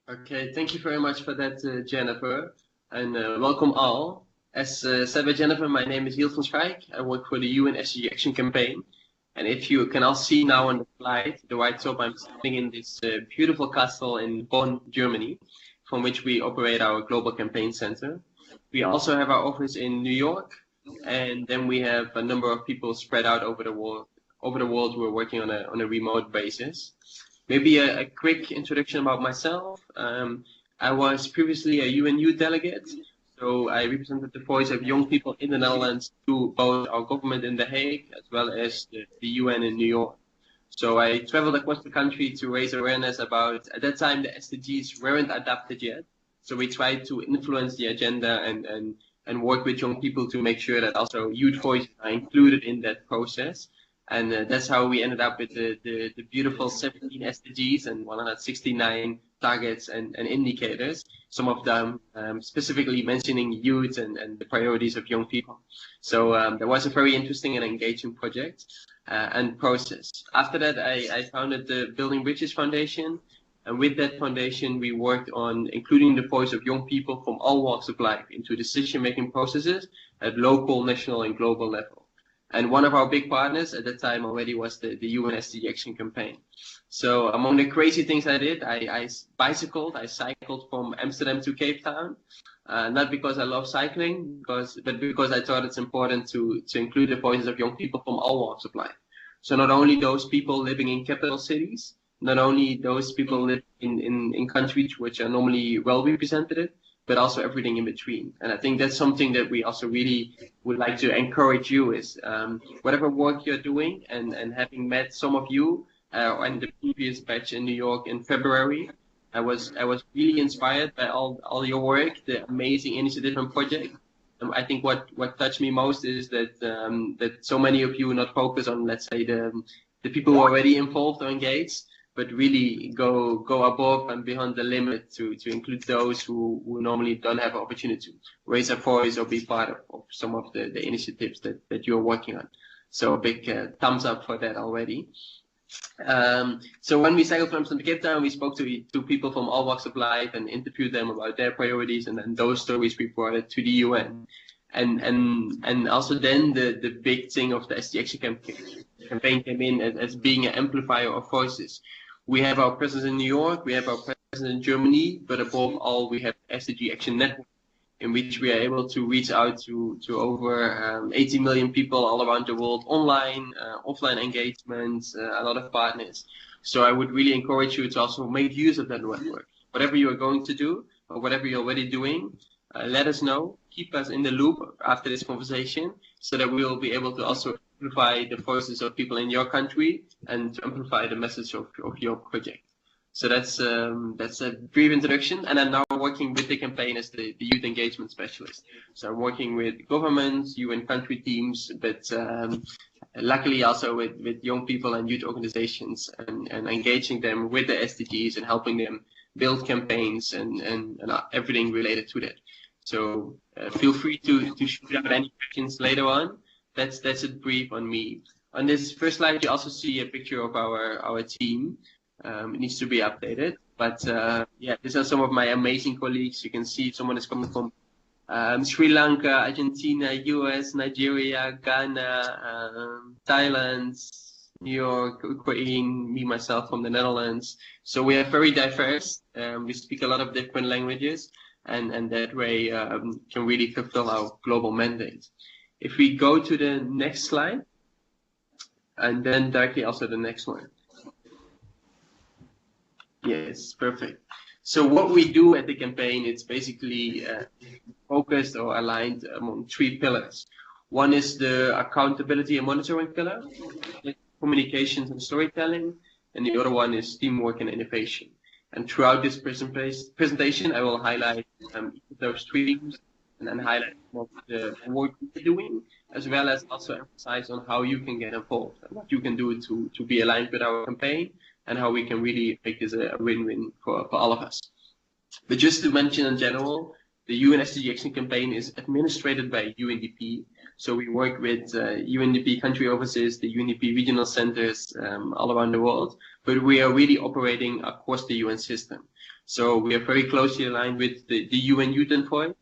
Okay, thank you very much for that, Jennifer, and welcome all. As said by Jennifer, my name is Jilt van Schayik. I work for the UN SDG Action campaign, and if you can all see now on the slide, the right top, I'm standing in this beautiful castle in Bonn, Germany, from which we operate our global campaign center. We also have our office in New York, and then we have a number of people spread out over the world. Over the world, we're working on a remote basis. Maybe a quick introduction about myself. I was previously a UN youth delegate, so I represented the voice of young people in the Netherlands to both our government in The Hague as well as the UN in New York. So I traveled across the country to raise awareness about, at that time, the SDGs weren't adopted yet. So we tried to influence the agenda and work with young people to make sure that also youth voices are included in that process. And that's how we ended up with the beautiful 17 SDGs and 169 targets and indicators, some of them specifically mentioning youth and the priorities of young people. So that was a very interesting and engaging project and process. After that, I founded the Building Bridges Foundation. And with that foundation, we worked on including the voice of young people from all walks of life into decision-making processes at local, national, and global level. And one of our big partners at the time already was the UN SDG Action campaign. So among the crazy things I did, I cycled from Amsterdam to Cape Town, not because I love cycling, but because I thought it's important to include the voices of young people from all walks of life. So not only those people living in capital cities, not only those people living in countries which are normally well represented, but also everything in between. And I think that's something that we also really would like to encourage you is whatever work you're doing and having met some of you in the previous batch in New York in February, I was really inspired by all your work, the amazing initiative and project. I think what touched me most is that so many of you not focus on, let's say, the people who are already involved or engaged, but really go above and beyond the limit to include those who normally don't have an opportunity to raise a voice or be part of some of the initiatives that you're working on. So a big thumbs up for that already. So when we cycled from Amsterdam to Cape Town, we spoke to people from all walks of life and interviewed them about their priorities, and then those stories we brought it to the UN. And also then the big thing of the SDG Action campaign came in as being an amplifier of voices. We have our presence in New York, we have our presence in Germany, but above all, we have SDG Action Network, in which we are able to reach out to over 80 million people all around the world, online, offline engagements, a lot of partners. So I would really encourage you to also make use of that network. Whatever you are going to do, or whatever you're already doing, let us know. Keep us in the loop after this conversation so that we will be able to also amplify the voices of people in your country and to amplify the message of your project. So that's a brief introduction. And I'm now working with the campaign as the youth engagement specialist. So I'm working with governments, UN country teams, but luckily also with young people and youth organizations and engaging them with the SDGs and helping them build campaigns and everything related to that. So feel free to shoot out any questions later on. That's a brief on me. On this first slide, you also see a picture of our team. It needs to be updated. But yeah, these are some of my amazing colleagues. You can see someone is coming from Sri Lanka, Argentina, US, Nigeria, Ghana, Thailand, New York, Ukraine, me, myself from the Netherlands. So we are very diverse. We speak a lot of different languages. And that way can really fulfill our global mandate. If we go to the next slide, and then directly also the next one. Yes, perfect. So what we do at the campaign, it's basically focused or aligned among three pillars. One is the accountability and monitoring pillar, communications and storytelling, and the other one is teamwork and innovation. And throughout this presentation, I will highlight those three themes and then highlight what the work we're doing, as well as also emphasize on how you can get involved and what you can do to be aligned with our campaign and how we can really make this a win-win for all of us. But just to mention in general, the UN SDG Action campaign is administered by UNDP. So we work with UNDP country offices, the UNDP regional centers all around the world, but we are really operating across the UN system. So we are very closely aligned with the UN Youth Envoy,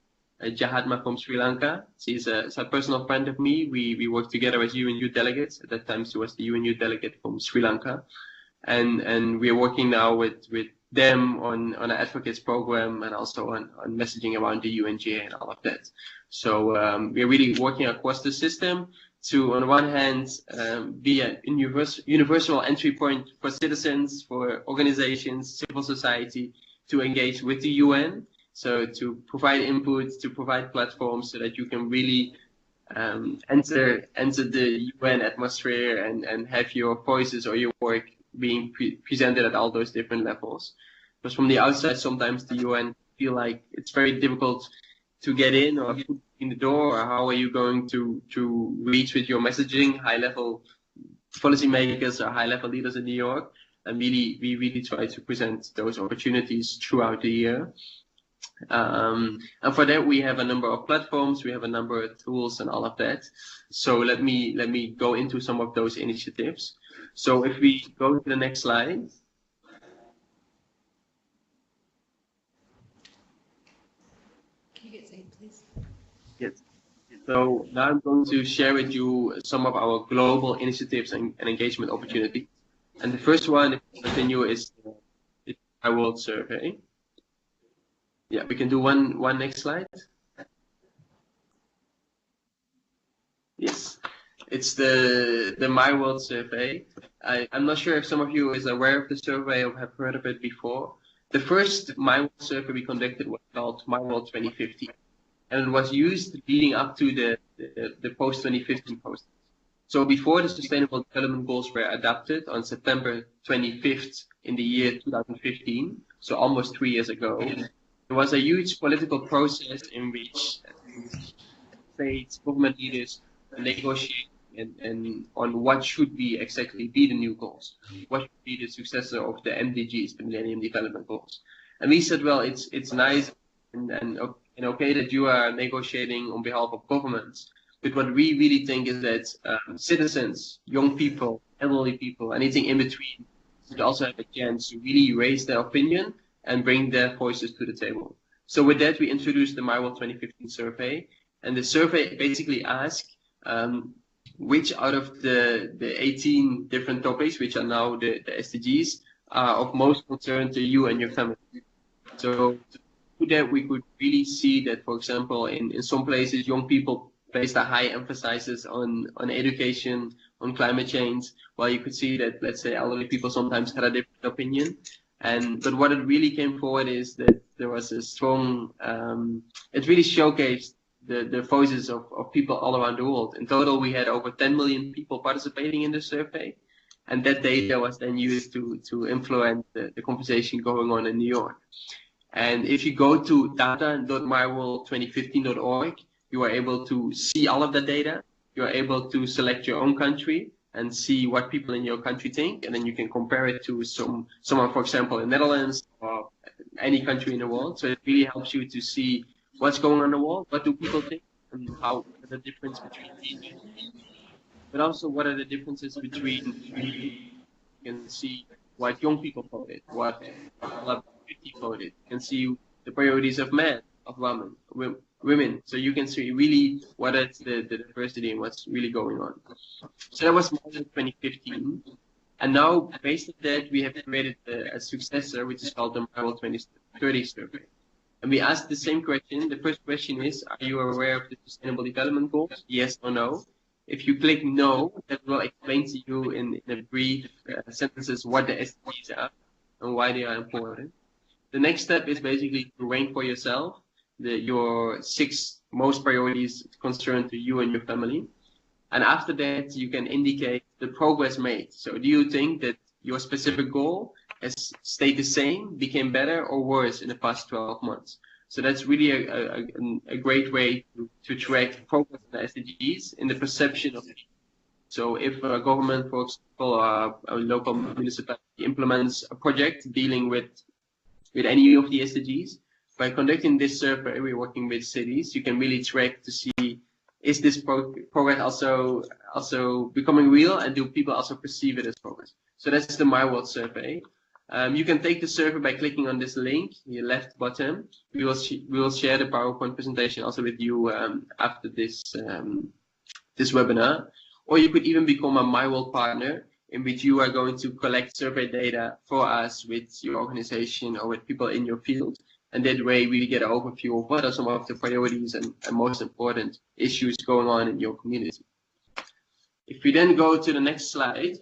Jahatma from Sri Lanka. She's a personal friend of me. We worked together as UN Youth delegates. At that time, she was the UN Youth delegate from Sri Lanka. And we are working now with them on an advocates program and also on messaging around the UNGA and all of that. So we're really working across the system to, on the one hand, be a universal entry point for citizens, for organizations, civil society to engage with the UN. So to provide input, to provide platforms so that you can really enter the UN atmosphere and have your voices or your work being presented at all those different levels. Because from the outside, sometimes the UN feel like it's very difficult to get in or in the door, or how are you going to reach with your messaging high-level policymakers or high-level leaders in New York? And we really try to present those opportunities throughout the year. And for that, we have a number of platforms, we have a number of tools and all of that. So let me go into some of those initiatives. So if we go to the next slide. Can you get Zaid, please? Yes. So now I'm going to share with you some of our global initiatives and engagement opportunities. And the first one, if we continue, is the My World Survey. Yeah, we can do one next slide. Yes, it's the My World Survey. I'm not sure if some of you is aware of the survey or have heard of it before. The first My World Survey we conducted was called My World 2015, and it was used leading up to the post-2015 process. So before the Sustainable Development Goals were adopted on September 25th in the year 2015, so almost 3 years ago, there was a huge political process in which states, government leaders negotiate and on what should exactly be the new goals, what should be the successor of the MDGs, the Millennium Development Goals. And we said, well, it's nice and okay that you are negotiating on behalf of governments, but what we really think is that citizens, young people, elderly people, anything in between, should also have a chance to really raise their opinion and bring their voices to the table. So with that, we introduced the My World 2015 survey, and the survey basically asked which out of the 18 different topics, which are now the SDGs, are of most concern to you and your family. So to that, we could really see that, for example, in some places, young people placed a high emphasis on education, on climate change, while you could see that, let's say, elderly people sometimes had a different opinion. But what it really came forward is that there was a strong, it really showcased the voices of people all around the world. In total, we had over 10 million people participating in the survey, and that data was then used to influence the conversation going on in New York. And if you go to data.myworld2015.org, you are able to see all of the data. You are able to select your own country and see what people in your country think, and then you can compare it to someone, for example, in the Netherlands or any country in the world. So it really helps you to see what's going on in the world, what do people think, and what are the difference between these, but also what are the differences between you can see what young people voted, what people voted. You can see the priorities of men, of women. So you can see really what is the diversity and what's really going on. So that was March 2015. And now, based on that, we have created a successor, which is called the My World 2030 survey. And we asked the same question. The first question is, are you aware of the Sustainable Development Goals? Yes or no? If you click no, that will explain to you in a brief sentences what the SDGs are and why they are important. The next step is basically to rank for yourself your 6 most priorities concerned to you and your family. And after that, you can indicate the progress made. So do you think that your specific goal has stayed the same, became better, or worse in the past 12 months? So that's really a great way to track progress in the SDGs in the perception of people. So if a government, for example, a local municipality implements a project dealing with any of the SDGs, by conducting this survey, we're working with cities, you can really track to see is this progress also becoming real, and do people also perceive it as progress? So that's the My World survey. You can take the survey by clicking on this link, the left bottom. We will share the PowerPoint presentation also with you after this webinar. Or you could even become a My World partner, in which you are going to collect survey data for us with your organization or with people in your field. And that way we get an overview of what are some of the priorities and most important issues going on in your community. If we then go to the next slide,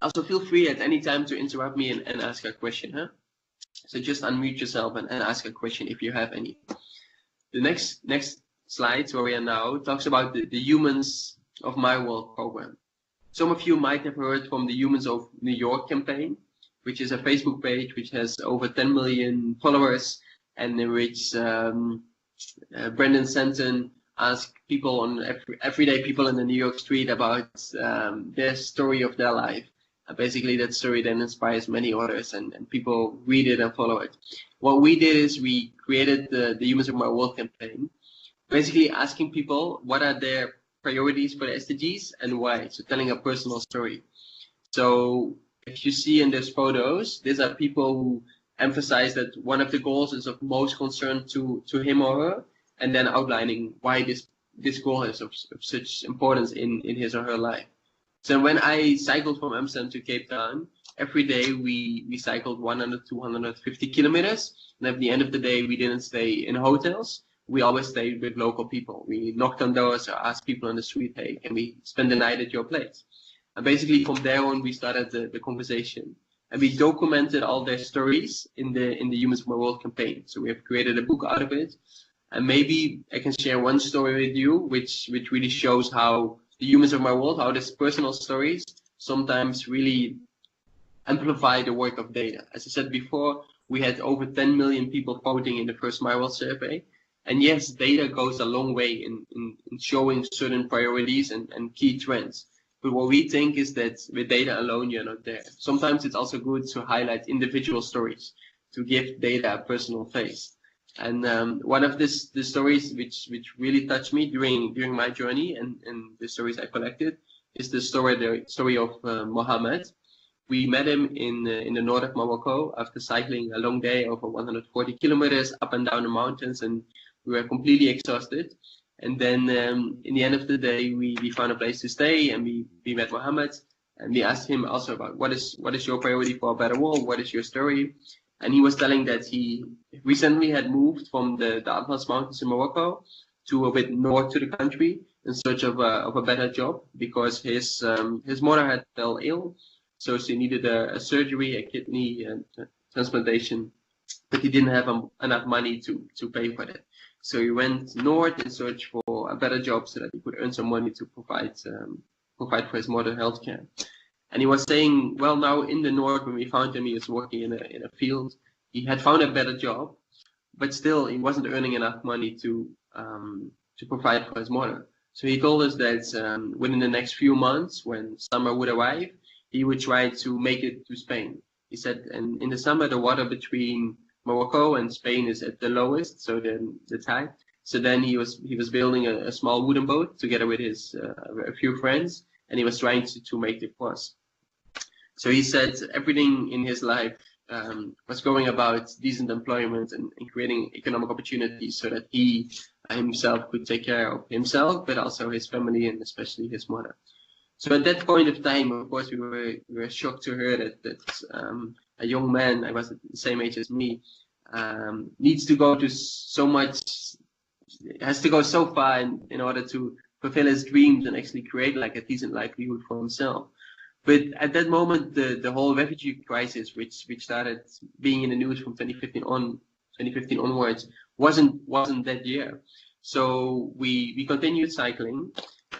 also feel free at any time to interrupt me and ask a question. Huh? So just unmute yourself and ask a question if you have any. The next slide, where we are now, talks about the Humans of My World program. Some of you might have heard from the Humans of New York campaign, which is a Facebook page which has over 10 million followers, and in which Brendan Stanton asks people on everyday people in the New York street about their story of their life. Basically, that story then inspires many others, and people read it and follow it. What we did is we created the Humans of My World campaign, basically asking people what are their priorities for the SDGs and why. So telling a personal story. So if you see in these photos, these are people who emphasize that one of the goals is of most concern to him or her, and then outlining why this goal is of such importance in his or her life. So when I cycled from Amsterdam to Cape Town, every day we cycled 100 to 150 kilometers. And at the end of the day, we didn't stay in hotels. We always stayed with local people. We knocked on doors or asked people on the street, hey, can we spend the night at your place? And basically from there on, we started the conversation. And we documented all their stories in the Humans of My World campaign. So we have created a book out of it. And maybe I can share one story with you, which really shows how the Humans of My World, how these personal stories sometimes really amplify the work of data. As I said before, we had over 10 million people voting in the first My World survey. And yes, data goes a long way in showing certain priorities and key trends. But what we think is that with data alone, you're not there. Sometimes it's also good to highlight individual stories, to give data a personal face. And one of the stories which really touched me during my journey and the stories I collected is the story of Mohammed. We met him in the north of Morocco after cycling a long day over 140 kilometers up and down the mountains, and we were completely exhausted. And then in the end of the day, we found a place to stay, and we met Mohammed, and we asked him also about what is your priority for a better world? What is your story? And he was telling that he recently had moved from the Atlas Mountains in Morocco to a bit north to the country in search of a better job, because his mother had fell ill, so she needed a surgery, a kidney transplantation, but he didn't have enough money to pay for that. So he went north in search for a better job so that he could earn some money to provide for his mother healthcare. And he was saying, well, now in the north, when we found him, he was working in a field. He had found a better job, but still he wasn't earning enough money to provide for his mother. So he told us that within the next few months, when summer would arrive, he would try to make it to Spain. He said, and in the summer, the water between Morocco and Spain is at the lowest, so the tide. So then he was building a small wooden boat together with his a few friends, and he was trying to make the cross. So he said everything in his life was going about decent employment and creating economic opportunities so that he himself could take care of himself, but also his family and especially his mother. So at that point of time, of course, we were shocked to hear that a young man, I was the same age as me, needs to go to so much, has to go so far in order to fulfill his dreams and actually create like a decent livelihood for himself. But at that moment, the whole refugee crisis, which started being in the news from 2015 onwards, wasn't that year. So we continued cycling.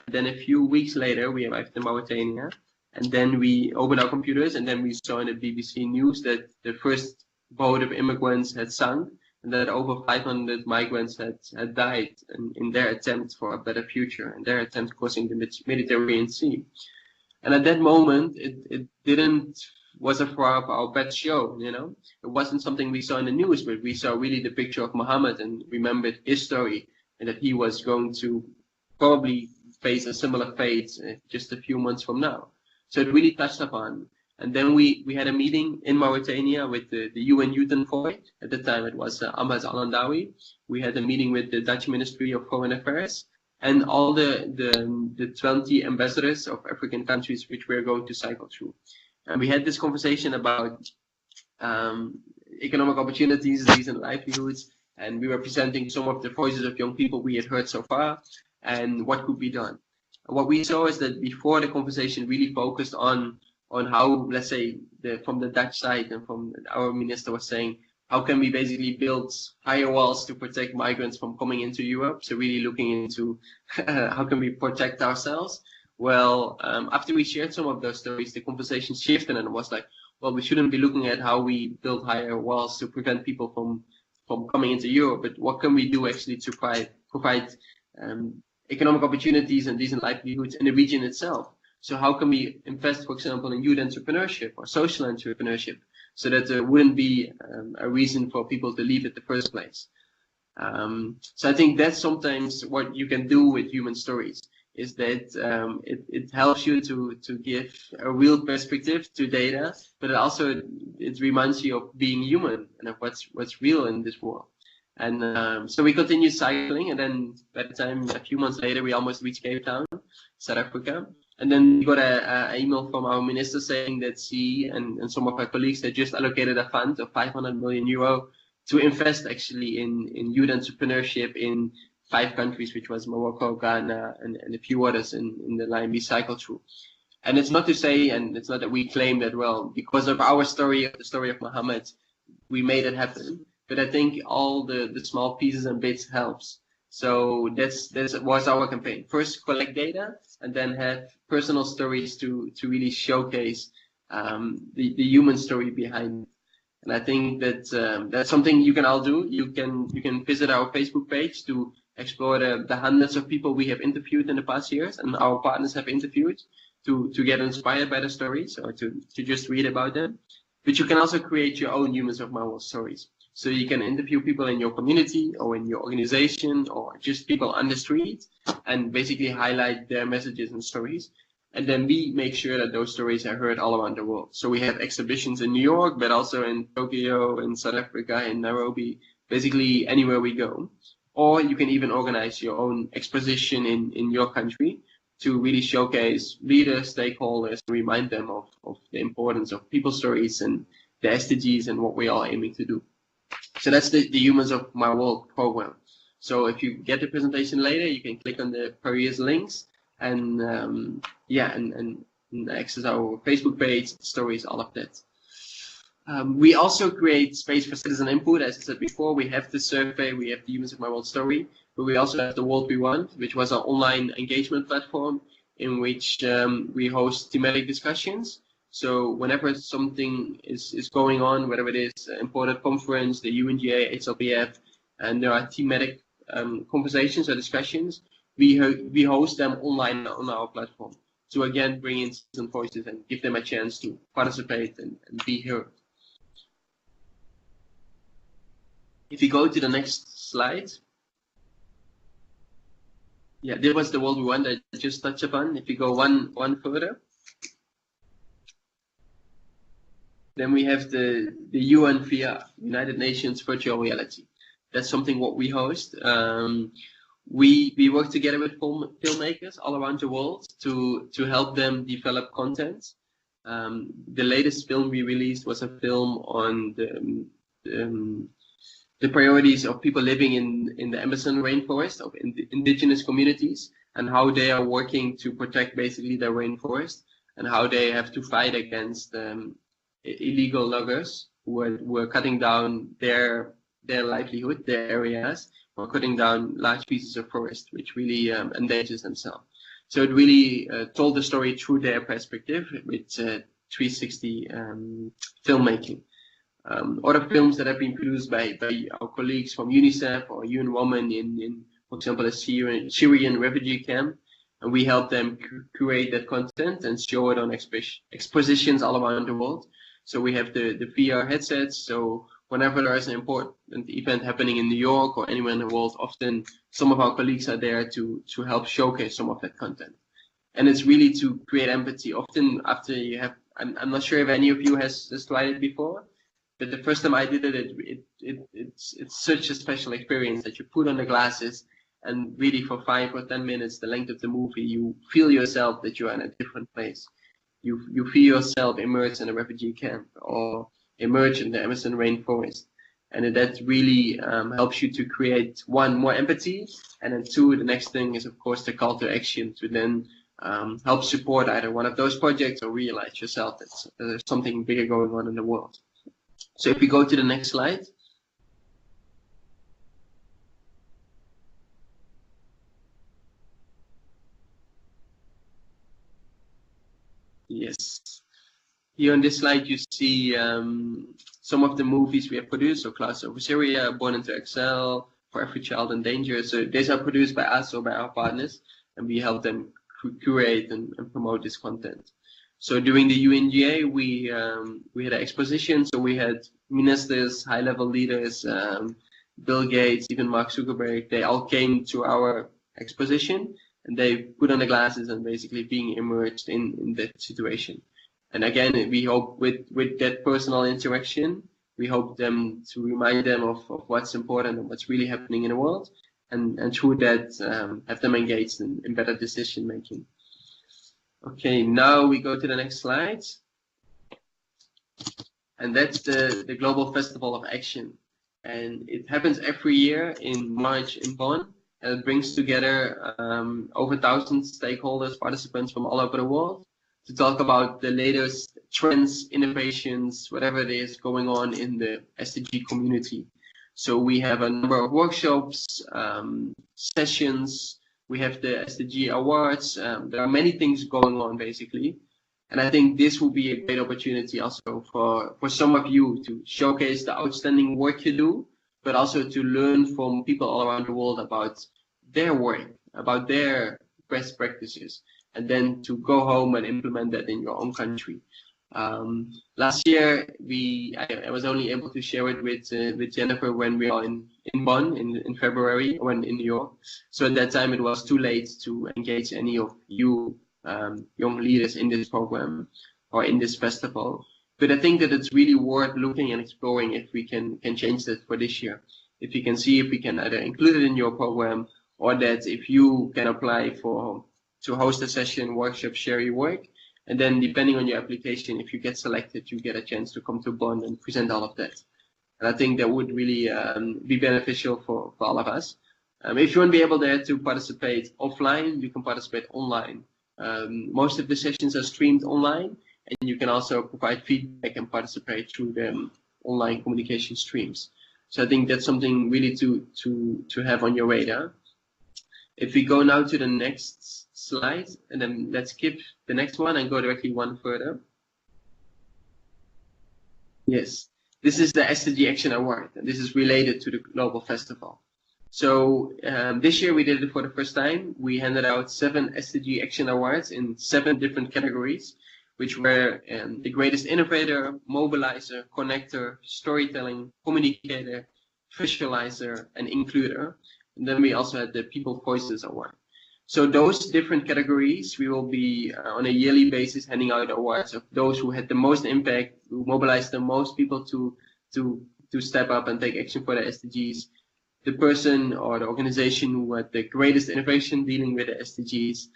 Then a few weeks later, we arrived in Mauritania, and then we opened our computers, and then we saw in the BBC News that the first boat of immigrants had sunk, and that over 500 migrants had died in their attempt for a better future, and their attempt crossing the Mediterranean Sea. And at that moment, it wasn't for our bad show, you know. It wasn't something we saw in the news, but we saw really the picture of Muhammad and remembered his story and that he was going to probably face a similar fate just a few months from now. So it really touched upon. And then we had a meeting in Mauritania with the UN Youth Envoy. At the time, it was Ahmad Al-Andawi. We had a meeting with the Dutch Ministry of Foreign Affairs and all the 20 ambassadors of African countries which we are going to cycle through. And we had this conversation about economic opportunities, decent livelihoods, and we were presenting some of the voices of young people we had heard so far and what could be done. And what we saw is that before the conversation really focused on how, let's say, from the Dutch side and from our minister was saying, how can we basically build higher walls to protect migrants from coming into Europe? So really looking into how can we protect ourselves? Well, after we shared some of those stories, the conversation shifted and it was like, well, we shouldn't be looking at how we build higher walls to prevent people from coming into Europe, but what can we do actually to provide economic opportunities and decent livelihoods in the region itself? So how can we invest, for example, in youth entrepreneurship or social entrepreneurship so that there wouldn't be a reason for people to leave in the first place? So I think that's sometimes what you can do with human stories, is that it helps you to give a real perspective to data, but it reminds you of being human and of what's real in this world. And so we continued cycling, and then by the time a few months later we almost reached Cape Town, South Africa. And then we got an email from our minister saying that she and some of her colleagues had just allocated a fund of 500 million euro to invest actually in youth entrepreneurship in 5 countries, which was Morocco, Ghana, and a few others in the line we cycled through. And it's not to say, and it's not that we claim that, well, because of our story, the story of Muhammad, we made it happen. But I think all the small pieces and bits helps. So that was our campaign. First, collect data, and then have personal stories to really showcase the human story behind it. And I think that that's something you can all do. You can visit our Facebook page to explore the hundreds of people we have interviewed in the past years, and our partners have interviewed to get inspired by the stories or to just read about them. But you can also create your own Humans of My World stories. So you can interview people in your community or in your organization or just people on the street and basically highlight their messages and stories. And then we make sure that those stories are heard all around the world. So we have exhibitions in New York, but also in Tokyo, in South Africa, in Nairobi, basically anywhere we go. Or you can even organize your own exposition in your country to really showcase leaders, stakeholders, remind them of the importance of people's stories and the SDGs and what we are aiming to do. So that's the Humans of My World program. So if you get the presentation later, you can click on the various links and access our Facebook page, stories, all of that. We also create space for citizen input. As I said before, we have the survey, we have the Humans of My World story, but we also have the World We Want, which was our online engagement platform in which we host thematic discussions. So whenever something is going on, whether it is an important conference, the UNGA, HLPF, and there are thematic conversations or discussions, we host them online on our platform to again bring in citizen voices and give them a chance to participate and be heard. If you go to the next slide. Yeah, there was the World We Want that I just touched upon. If you go one further. Then we have the UNVR, United Nations Virtual Reality. That's something what we host. We work together with filmmakers all around the world to help them develop content. The latest film we released was a film on the priorities of people living in the Amazon rainforest, of indigenous communities, and how they are working to protect basically their rainforest, and how they have to fight against illegal loggers who are cutting down their livelihood, their areas, or cutting down large pieces of forest, which really endangers themselves. So it really told the story through their perspective with 360 filmmaking. Other films that have been produced by our colleagues from UNICEF or UN Women in, for example, a Syrian refugee camp, and we help them curate that content and show it on expositions all around the world. So we have the VR headsets, so whenever there is an important event happening in New York or anywhere in the world, often some of our colleagues are there to help showcase some of that content. And it's really to create empathy. Often after you have, I'm not sure if any of you has tried it before, but the first time I did it, it's such a special experience that you put on the glasses and really for 5 or 10 minutes, the length of the movie, you feel yourself that you're in a different place. You feel yourself immersed in a refugee camp or immersed in the Amazon rainforest. And that really helps you to create, one, more empathy, and then two, the next thing is, of course, the call to action to then help support either one of those projects or realize yourself that there's something bigger going on in the world. So if we go to the next slide. Yes. Here on this slide, you see some of the movies we have produced. So Class Over Syria, Born into Excel, For Every Child in Danger. So these are produced by us or by our partners, and we help them curate and promote this content. So during the UNGA, we had an exposition. So we had ministers, high-level leaders, Bill Gates, even Mark Zuckerberg. They all came to our exposition, and they put on the glasses and basically being immersed in that situation. And again, we hope with that personal interaction, we hope them to remind them of what's important and what's really happening in the world, and through that have them engaged in better decision making. Okay, now we go to the next slide. And that's the Global Festival of Action. And it happens every year in March in Bonn. And it brings together over 1,000 stakeholders, participants from all over the world to talk about the latest trends, innovations, whatever it is going on in the SDG community. So we have a number of workshops, sessions, we have the SDG awards. There are many things going on basically. And I think this will be a great opportunity also for some of you to showcase the outstanding work you do, but also to learn from people all around the world about their work, about their best practices, and then to go home and implement that in your own country. Last year, I was only able to share it with Jennifer when we are in Bonn in February, when in New York. So at that time, it was too late to engage any of you young leaders in this program or in this festival. But I think that it's really worth looking and exploring if we can change that for this year. If you can see if we can either include it in your program, or that if you can apply to host a session, workshop, share your work. And then depending on your application, if you get selected, you get a chance to come to Bonn and present all of that. And I think that would really be beneficial for all of us. If you won't be able there to participate offline, you can participate online. Most of the sessions are streamed online, and you can also provide feedback and participate through the online communication streams. So I think that's something really to have on your radar. If we go now to the next slide, and then let's skip the next one and go directly one further. Yes, this is the SDG Action Award, and this is related to the Global Festival. So this year we did it for the first time. We handed out 7 SDG Action Awards in 7 different categories, which were the greatest innovator, mobilizer, connector, storytelling, communicator, visualizer, and includer. And then we also had the People Voices Award. So those different categories, we will be on a yearly basis handing out awards of those who had the most impact, who mobilized the most people to step up and take action for the SDGs. The person or the organization who had the greatest innovation dealing with the SDGs,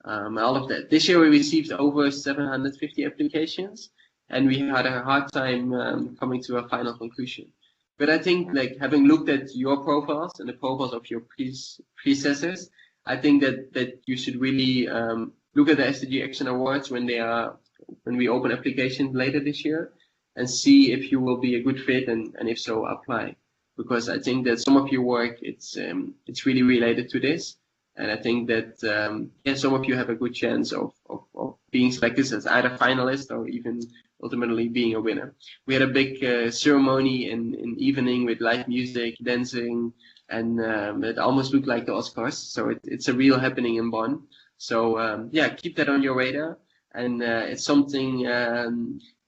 all of that. This year we received over 750 applications, and we had a hard time coming to a final conclusion. But I think, like, having looked at your profiles and the profiles of your predecessors, I think that you should really look at the SDG Action Awards when we open applications later this year, and see if you will be a good fit, and if so, apply. Because I think that some of your work, it's really related to this, and I think that some of you have a good chance of being selected as either finalist or even ultimately being a winner. We had a big ceremony in evening with live music, dancing, and it almost looked like the Oscars. So it's a real happening in Bonn. So keep that on your radar, and it's something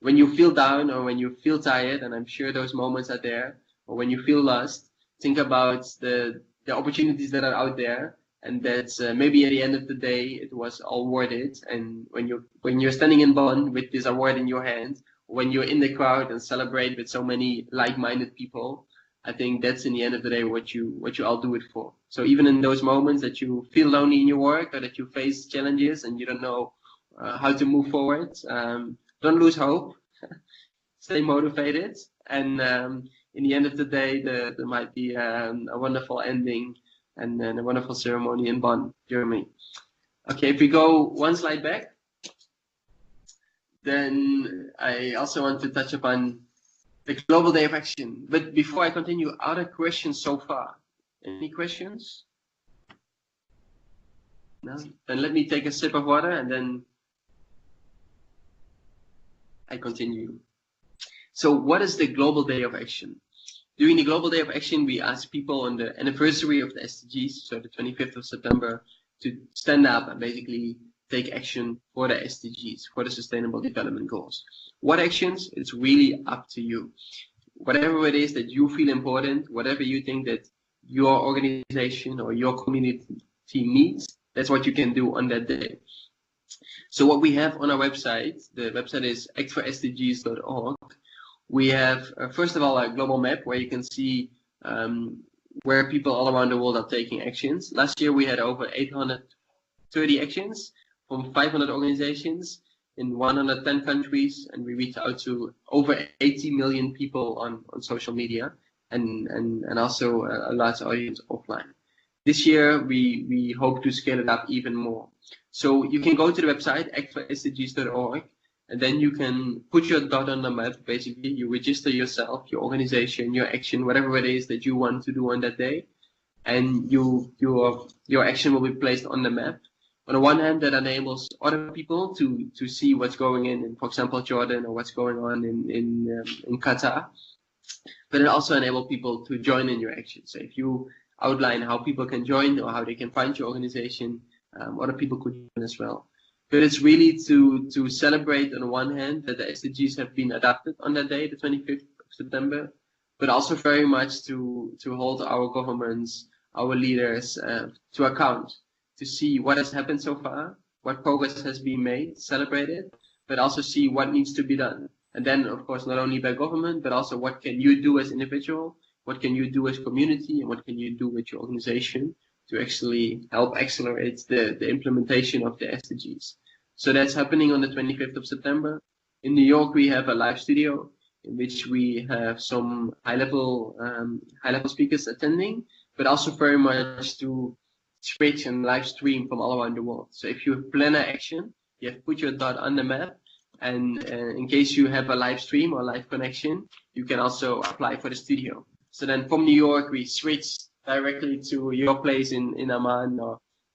when you feel down or when you feel tired, and I'm sure those moments are there, or when you feel lost, think about the opportunities that are out there, and that maybe at the end of the day it was all worth it. And when you're standing in Bonn with this award in your hand, when you're in the crowd and celebrate with so many like-minded people, I think that's in the end of the day what you all do it for. So even in those moments that you feel lonely in your work or that you face challenges and you don't know how to move forward, don't lose hope. Stay motivated, and in the end of the day, there might be a wonderful ending and a wonderful ceremony in Bonn, Germany. Okay, if we go one slide back, then I also want to touch upon the Global Day of Action. But before I continue, are there questions so far? Any questions? No? Then let me take a sip of water and then I continue. So what is the Global Day of Action? During the Global Day of Action, we ask people on the anniversary of the SDGs, so the 25th of September, to stand up and basically take action for the SDGs, for the Sustainable Development Goals. What actions? It's really up to you. Whatever it is that you feel important, whatever you think that your organization or your community needs, that's what you can do on that day. So what we have on our website, the website is actforsdgs.org. We have, first of all, a global map where you can see where people all around the world are taking actions. Last year we had over 830 actions from 500 organizations in 110 countries, and we reached out to over 80 million people on social media and also a large audience offline. This year we hope to scale it up even more. So you can go to the website actforsdgs.org, and then you can put your dot on the map. Basically, you register yourself, your organization, your action, whatever it is that you want to do on that day, and your action will be placed on the map. On the one hand, that enables other people to see what's going in, for example, Jordan, or what's going on in Qatar. But it also enables people to join in your action. So if you outline how people can join or how they can find your organization, other people could join as well. But it's really to celebrate on the one hand that the SDGs have been adopted on that day, the 25th of September, but also very much to hold our governments, our leaders to account, to see what has happened so far, what progress has been made, celebrated, but also see what needs to be done. And then, of course, not only by government, but also what can you do as individual, what can you do as community, and what can you do with your organization to actually help accelerate the implementation of the SDGs. So that's happening on the 25th of September. In New York, we have a live studio in which we have some high-level speakers attending, but also very much to switch and live stream from all around the world. So if you plan an action, you have put your dot on the map, and in case you have a live stream or live connection, you can also apply for the studio. So then from New York, we switch directly to your place in Amman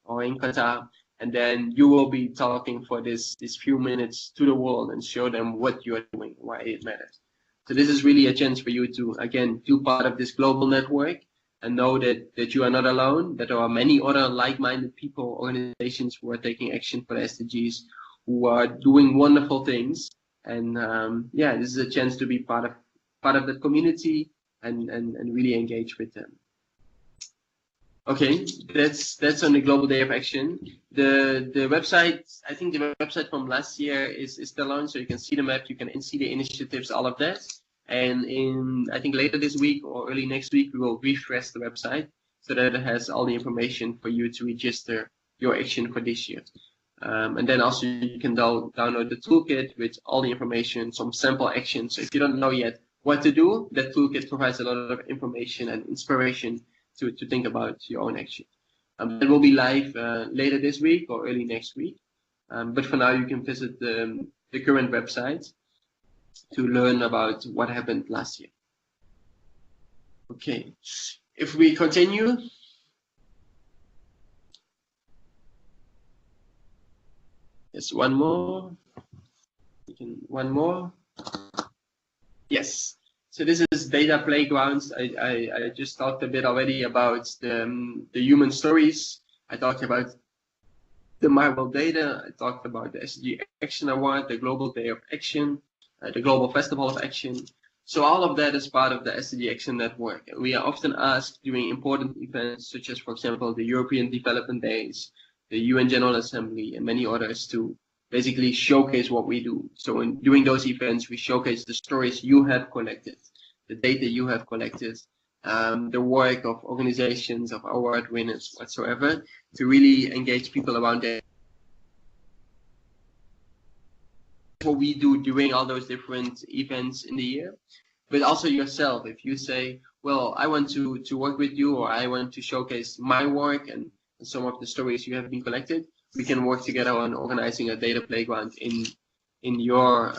or in Qatar, and then you will be talking for this few minutes to the world and show them what you are doing, why it matters. So this is really a chance for you to, again, feel part of this global network and know that you are not alone, that there are many other like-minded people, organizations who are taking action for the SDGs, who are doing wonderful things. And this is a chance to be part of that community and really engage with them. Okay, that's on the Global Day of Action. The website, I think the website from last year is still on, so you can see the map, you can see the initiatives, all of that. And I think later this week or early next week, we will refresh the website so that it has all the information for you to register your action for this year. And then also you can download the toolkit with all the information, some sample actions. So if you don't know yet what to do, that toolkit provides a lot of information and inspiration to think about your own action. It will be live later this week or early next week. But for now, you can visit the current website to learn about what happened last year. Okay, if we continue. Yes, one more. One more. Yes. So this is data playgrounds. I just talked a bit already about the human stories. I talked about the Marble data. I talked about the SDG Action Award, the Global Day of Action. the Global Festival of Action. So all of that is part of the SDG Action Network. And we are often asked during important events, such as, for example, the European Development Days, the UN General Assembly, and many others, to basically showcase what we do. So during those events, we showcase the stories you have collected, the data you have collected, the work of organizations, of award winners, whatsoever, to really engage people around that. What we do during all those different events in the year, but also yourself. If you say, well, I want to work with you, or I want to showcase my work and some of the stories you have been collected, we can work together on organizing a data playground in your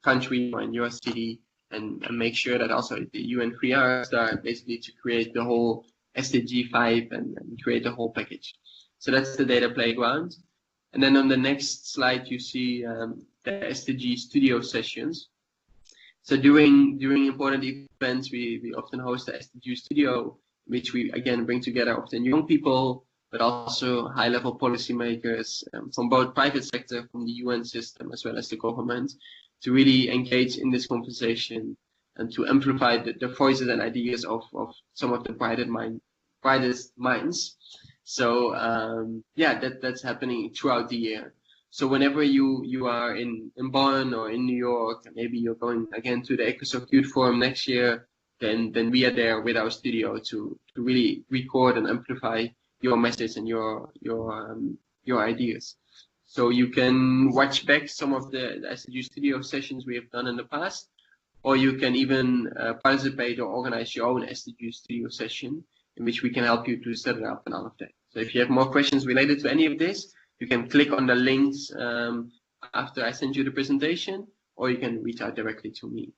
country or in your city, and make sure that also the UN 3Rs are basically to create the whole SDG 5 and create the whole package. So that's the data playground. And then on the next slide, you see the SDG studio sessions. So during important events, we often host a SDG studio, which we again bring together often young people, but also high-level policymakers from both private sector, from the UN system, as well as the government, to really engage in this conversation and to amplify the voices and ideas of some of the brightest minds. So yeah, that's happening throughout the year. So whenever you are in Bonn or in New York, maybe you're going again to the ECOSOC Youth Forum next year, then we are there with our studio to really record and amplify your message and your ideas. So you can watch back some of the SDG studio sessions we have done in the past, or you can even participate or organize your own SDG studio session, in which we can help you to set it up and all of that. So if you have more questions related to any of this, you can click on the links after I send you the presentation, or you can reach out directly to me.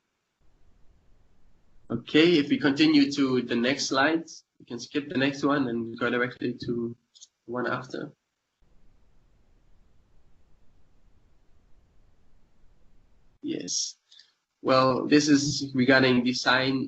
Okay, if we continue to the next slide, you can skip the next one and go directly to the one after. Yes. Well, this is regarding design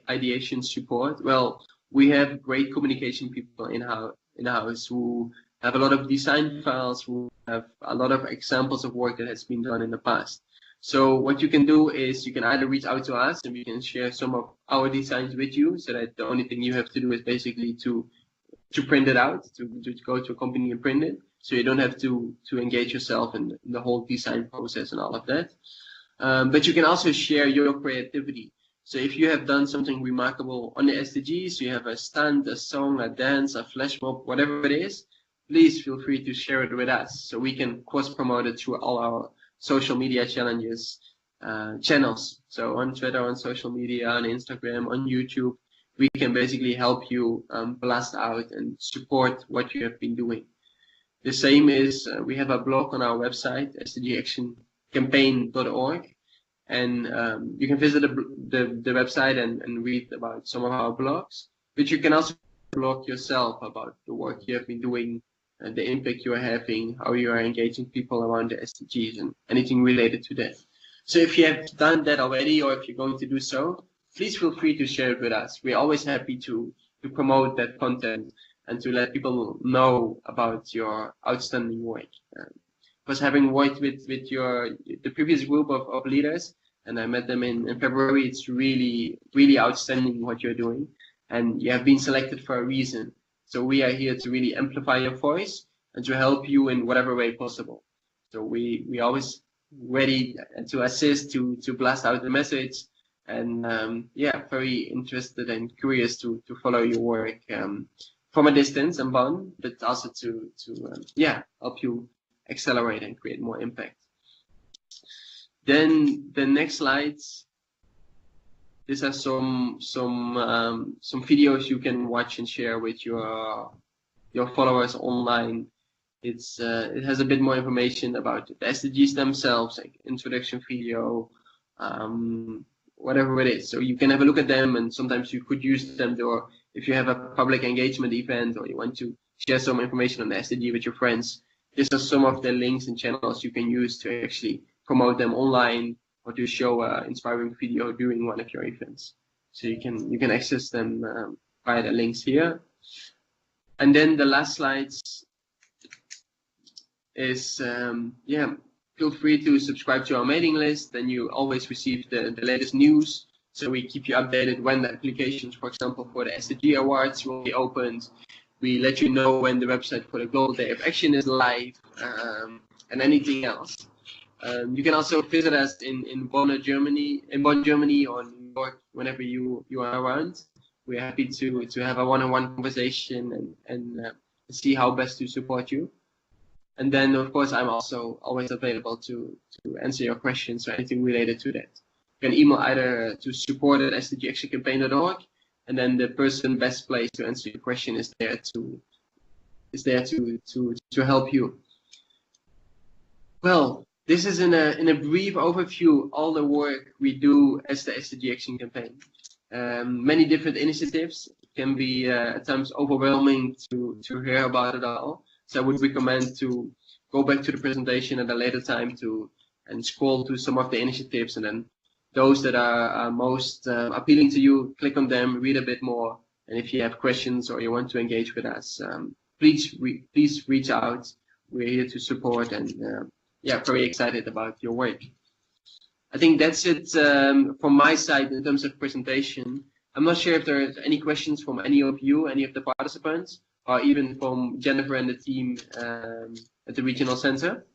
ideation support. Well, we have great communication people in-house who have a lot of design files, who have a lot of examples of work that has been done in the past. So what you can do is you can either reach out to us and we can share some of our designs with you, so that the only thing you have to do is basically to print it out, to go to a company and print it. So you don't have to engage yourself in the whole design process and all of that. But you can also share your creativity. So if you have done something remarkable on the SDGs, you have a stunt, a song, a dance, a flash mob, whatever it is, please feel free to share it with us so we can cross-promote it through all our social media challenge channels. So on Twitter, on social media, on Instagram, on YouTube, we can basically help you blast out and support what you have been doing. The same is, we have a blog on our website, sdgactioncampaign.org, and you can visit the website and read about some of our blogs, but you can also blog yourself about the work you have been doing, and the impact you are having, how you are engaging people around the SDGs, and anything related to that. So if you have done that already, or if you're going to do so, please feel free to share it with us. We're always happy to promote that content and to let people know about your outstanding work. Because having worked with the previous group of leaders, and I met them in February, it's really, really outstanding what you're doing, and you have been selected for a reason. So we are here to really amplify your voice and to help you in whatever way possible. So we always ready to assist, to blast out the message, and yeah, very interested and curious to follow your work from a distance in Bonn, but also to yeah, help you accelerate and create more impact. Then the next slides. These are some videos you can watch and share with your followers online. It has a bit more information about the SDGs themselves, like introduction video, whatever it is. So you can have a look at them, and sometimes you could use them, or if you have a public engagement event or you want to share some information on the SDG with your friends, these are some of the links and channels you can use to actually promote them online, or to show an inspiring video during one of your events. So you can access them via the links here. And then the last slides is yeah, feel free to subscribe to our mailing list. Then you always receive the latest news. So we keep you updated when the applications, for example, for the SDG Awards will be opened. We let you know when the website for the Global Day of Action is live, and anything else. You can also visit us in Bonn, Germany, or New York whenever you are around. We're happy to have a one-on-one conversation and see how best to support you. And then, of course, I'm also always available to answer your questions or anything related to that. You can email either to support@sdgactioncampaign.org, and then the person best placed to answer your question is there to help you. Well, this is in a brief overview all the work we do as the SDG Action campaign. Many different initiatives. It can be at times overwhelming to hear about it all. So I would recommend to go back to the presentation at a later time and scroll to some of the initiatives, and then those that are most appealing to you, click on them, read a bit more. And if you have questions or you want to engage with us, please reach out. We're here to support, and very excited about your work. I think that's it from my side in terms of presentation. I'm not sure if there are any questions from any of you, any of the participants, or even from Jennifer and the team at the regional center.